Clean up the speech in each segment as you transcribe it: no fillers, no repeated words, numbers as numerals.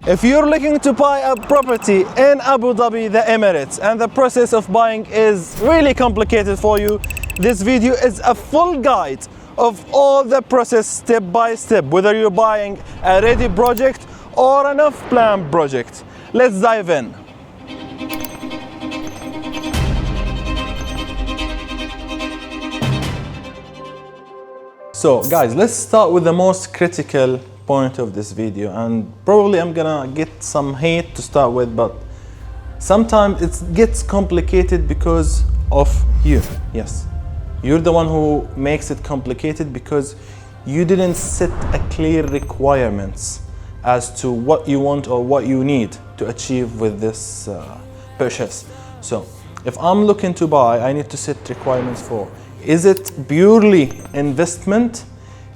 If you're looking to buy a property in Abu Dhabi, the Emirates, and the process of buying is really complicated for you, this video is a full guide of all the process step by step, whether you're buying a ready project or an off-plan project. Let's dive in. So guys, let's start with the most critical point of this video, and probably I'm gonna get some hate to start with, but sometimes it gets complicated because of you. Yes, you're the one who makes it complicated because you didn't set a clear requirements as to what you want or what you need to achieve with this purchase. So if I'm looking to buy, I need to set requirements for, is it purely investment?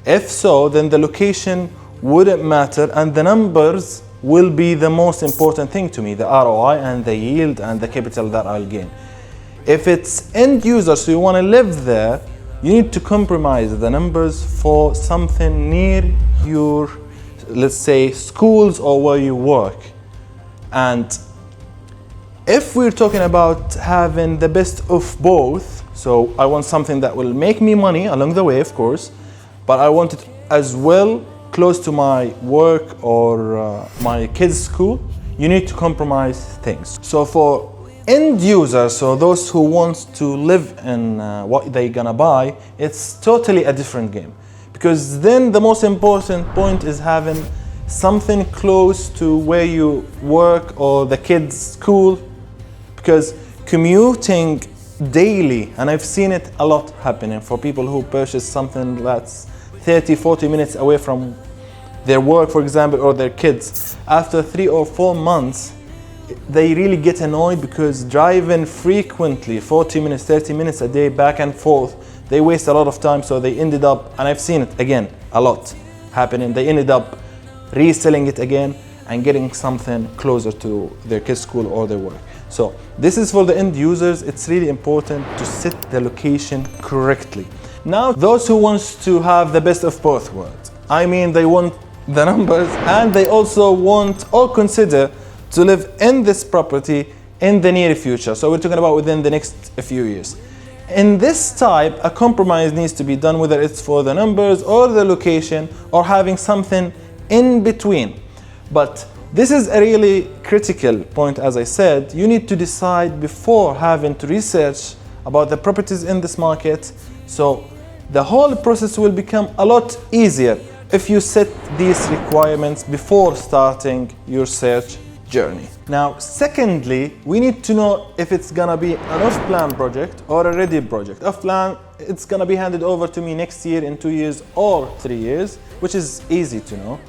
If so, then the location wouldn't matter and the numbers will be the most important thing to me, the ROI and the yield and the capital that I'll gain. If it's end user, so you want to live there, you need to compromise the numbers for something near your, let's say, schools or where you work. And if we're talking about having the best of both, so I want something that will make me money along the way, of course, but I want it as well close to my work or my kids' school, you need to compromise things. So for end users, so those who want to live in what they're gonna buy, it's totally a different game. Because then the most important point is having something close to where you work or the kids' school, because commuting daily, and I've seen it a lot happening for people who purchase something that's 30-40 minutes away from their work, for example, or their kids. After 3 or 4 months, they really get annoyed because driving frequently, 40 minutes, 30 minutes a day back and forth, they waste a lot of time. So they ended up, and I've seen it again a lot happening, they ended up reselling it again and getting something closer to their kids' school or their work. So this is for the end users. It's really important to set the location correctly. Now, those who want to have the best of both worlds, I mean, they want the numbers and they also want or consider to live in this property in the near future. So we're talking about within the next few years. In this type, a compromise needs to be done, whether it's for the numbers or the location or having something in between. But this is a really critical point. As I said, you need to decide before having to research about the properties in this market. So the whole process will become a lot easier if you set these requirements before starting your search journey. Now, secondly, we need to know if it's gonna be an off-plan project or a ready project. Off-plan, it's gonna be handed over to me next year, in 2 years or 3 years, which is easy to know,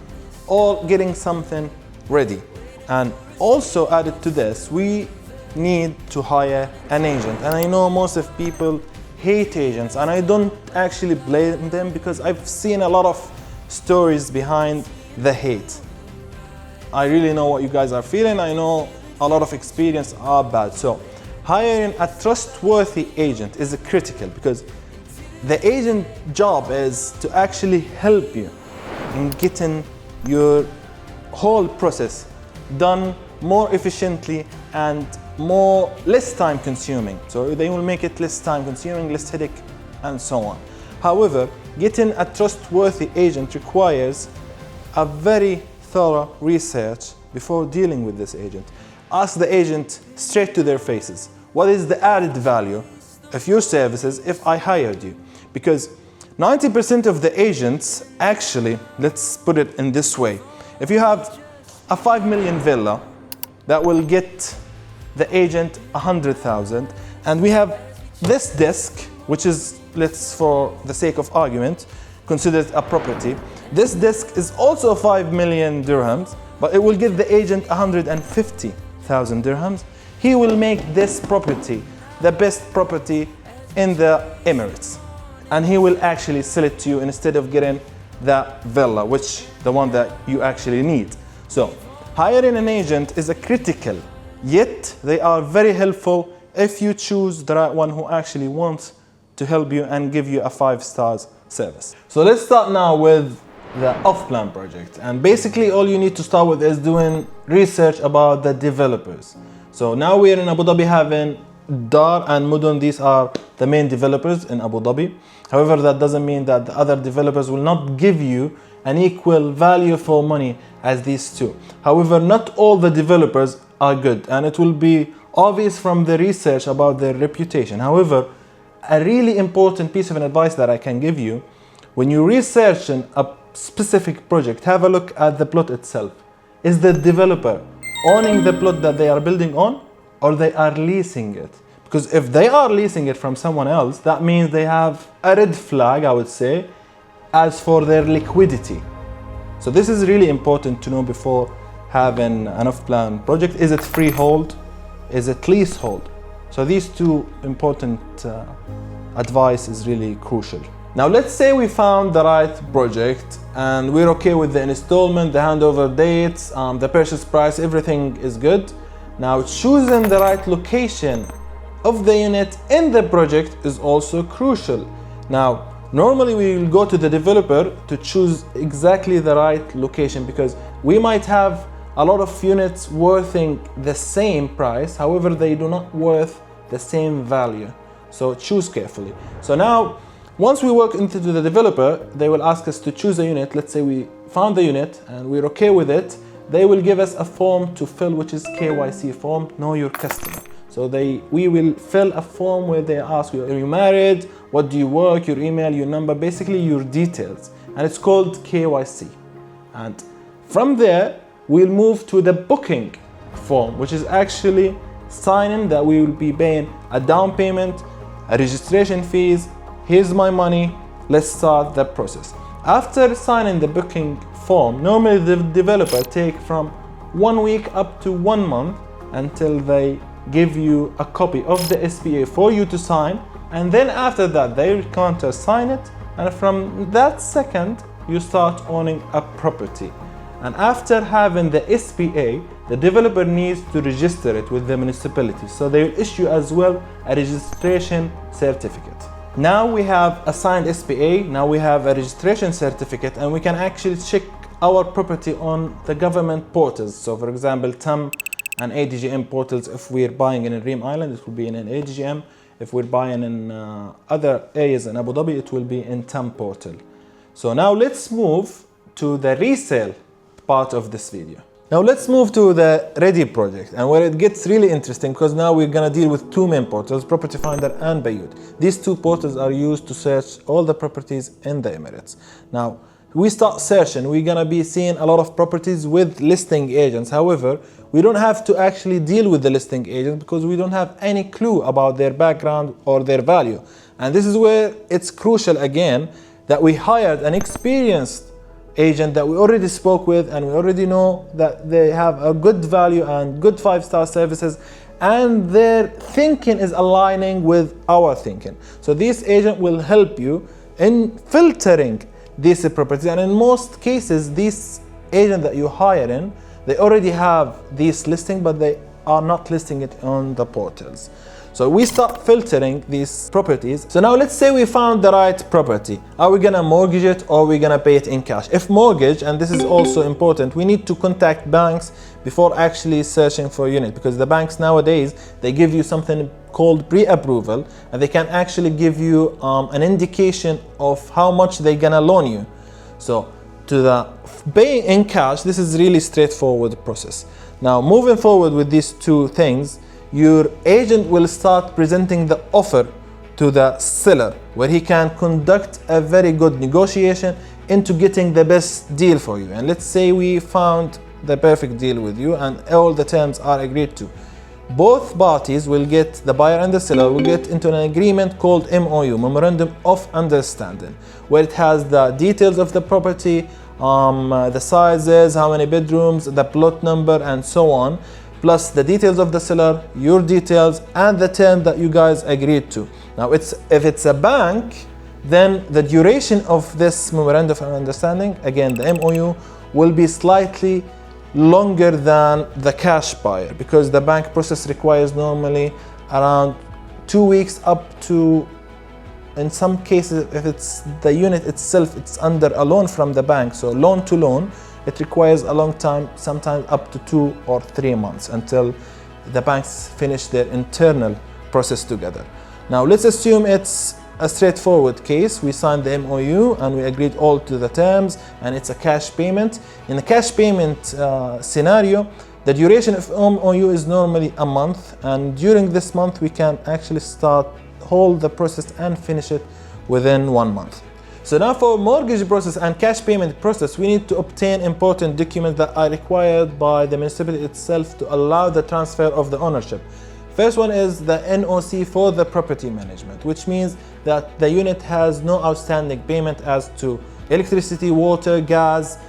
or getting something ready. And also added to this, we need to hire an agent. And I know most of people hate agents, and I don't actually blame them because I've seen a lot of stories behind the hate. I really know what you guys are feeling. I know a lot of experience are bad. So hiring a trustworthy agent is critical because the agent job is to actually help you in getting your whole process done more efficiently and less time consuming. So they will make it less time consuming, less headache, and so on. However, getting a trustworthy agent requires a very thorough research before dealing with this agent. Ask the agent straight to their faces, what is the added value of your services if I hired you? Because 90% of the agents, actually, let's put it in this way. If you have a 5 million villa, that will get the agent 100,000. And we have this desk, which is, let's for the sake of argument, considered a property. This desk is also 5 million dirhams, but it will give the agent 150,000 dirhams. He will make this property the best property in the Emirates. And he will actually sell it to you instead of getting the villa, which the one that you actually need. So hiring an agent is a critical, yet they are very helpful if you choose the right one who actually wants to help you and give you a 5 stars service. So let's start now with the off-plan project. And basically all you need to start with is doing research about the developers. So now we're in Abu Dhabi having Dar and Mudun. These are the main developers in Abu Dhabi. However, that doesn't mean that the other developers will not give you an equal value for money as these two. However, not all the developers are good, and it will be obvious from the research about their reputation. However, a really important piece of advice that I can give you, when you research a specific project, have a look at the plot itself. Is the developer owning the plot that they are building on, or they are leasing it? Because if they are leasing it from someone else, that means they have a red flag, I would say, as for their liquidity. So this is really important to know before having an off-plan project. Is it freehold? Is it leasehold? So these two important advice is really crucial. Now let's say we found the right project and we're okay with the installment, the handover dates, the purchase price, everything is good. Now choosing the right location of the unit in the project is also crucial. Now normally we will go to the developer to choose exactly the right location, because we might have a lot of units worth the same price, however they do not worth the same value. So choose carefully. So now once we walk into the developer, they will ask us to choose a unit. Let's say we found the unit and we're okay with it. They will give us a form to fill, which is KYC form, know your customer. So we will fill a form where they ask you, are you married? What do you work? Your email, your number, basically your details. And it's called KYC. And from there, we'll move to the booking form, which is actually signing that we will be paying a down payment, a registration fees. Here's my money, let's start the process. After signing the booking form, normally the developer take from 1 week up to 1 month until they give you a copy of the SPA for you to sign, and then after that they will counter-sign it, and from that second you start owning a property. And after having the SPA, the developer needs to register it with the municipality, so they will issue as well a registration certificate. Now we have a signed SPA, now we have a registration certificate, and we can actually check our property on the government portals. So for example, TAM and ADGM portals. If we're buying in Reem Island, it will be in an ADGM. If we're buying in other areas in Abu Dhabi, it will be in TAM portal. So now let's move to the resale part of this video. Now let's move to the Ready project, and where it gets really interesting, because now we're gonna deal with two main portals, Property Finder and Bayut. These two portals are used to search all the properties in the Emirates. Now we start searching, we're gonna be seeing a lot of properties with listing agents. However, we don't have to actually deal with the listing agents because we don't have any clue about their background or their value. And this is where it's crucial again that we hired an experienced agent that we already spoke with, and we already know that they have a good value and good 5-star services, and their thinking is aligning with our thinking. So this agent will help you in filtering these properties, and in most cases this agent that you hire in, they already have this listing, but they are not listing it on the portals. So we start filtering these properties. So now let's say we found the right property. Are we gonna mortgage it, or are we gonna pay it in cash? If mortgage, and this is also important, we need to contact banks before actually searching for a unit, because the banks nowadays, they give you something called pre-approval, and they can actually give you an indication of how much they're gonna loan you. So to the paying in cash, this is really straightforward process. Now moving forward with these two things, your agent will start presenting the offer to the seller, where he can conduct a very good negotiation into getting the best deal for you. And let's say we found the perfect deal with you and all the terms are agreed to. Both parties will get, the buyer and the seller will get into an agreement called MOU, Memorandum of Understanding, where it has the details of the property, the sizes, how many bedrooms, the plot number, and so on, plus the details of the seller, your details, and the term that you guys agreed to. Now if it's a bank, then the duration of this memorandum of understanding, again the MOU, will be slightly longer than the cash buyer, because the bank process requires normally around 2 weeks up to in some cases, if it's the unit itself, it's under a loan from the bank, so loan to loan, it requires a long time, sometimes up to 2 or 3 months until the banks finish their internal process together. Now let's assume it's a straightforward case. We signed the MOU and we agreed all to the terms, and it's a cash payment. In the cash payment scenario, the duration of MOU is normally a month, and during this month we can actually start hold the process and finish it within 1 month. So now for mortgage process and cash payment process, we need to obtain important documents that are required by the municipality itself to allow the transfer of the ownership. First one is the NOC for the property management, which means that the unit has no outstanding payment as to electricity, water, gas,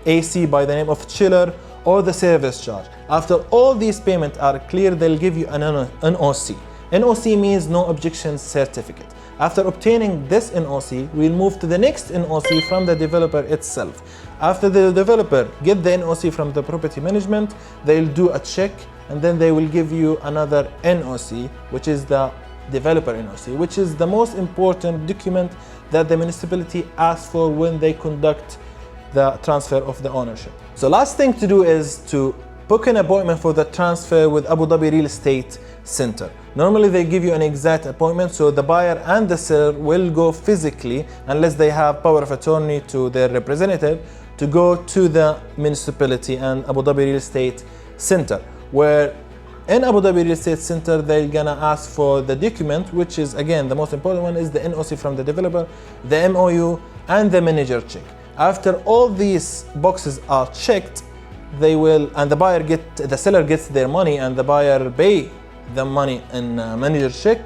AC by the name of chiller, or the service charge. After all these payments are clear, they'll give you an NOC. NOC means no objection certificate. After obtaining this NOC, we'll move to the next NOC from the developer itself. After the developer get the NOC from the property management, they'll do a check, and then they will give you another NOC, which is the developer NOC, which is the most important document that the municipality asks for when they conduct the transfer of the ownership. So last thing to do is to book an appointment for the transfer with Abu Dhabi Real Estate Center. Normally they give you an exact appointment, so the buyer and the seller will go physically, unless they have power of attorney to their representative, to go to the municipality and Abu Dhabi Real Estate Center, where in Abu Dhabi Real Estate Center they're gonna ask for the document, which is again the most important one, is the NOC from the developer, the MOU, and the manager check. After all these boxes are checked, they will, and the seller gets their money and the buyer pay the money in manager check,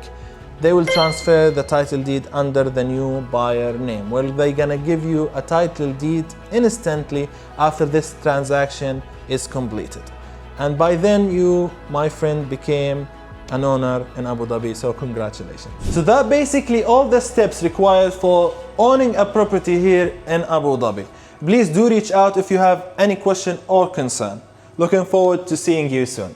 they will transfer the title deed under the new buyer name. Well, they're gonna give you a title deed instantly after this transaction is completed. And by then you, my friend, became an owner in Abu Dhabi, so congratulations. So that basically all the steps required for owning a property here in Abu Dhabi. Please do reach out if you have any question or concern. Looking forward to seeing you soon.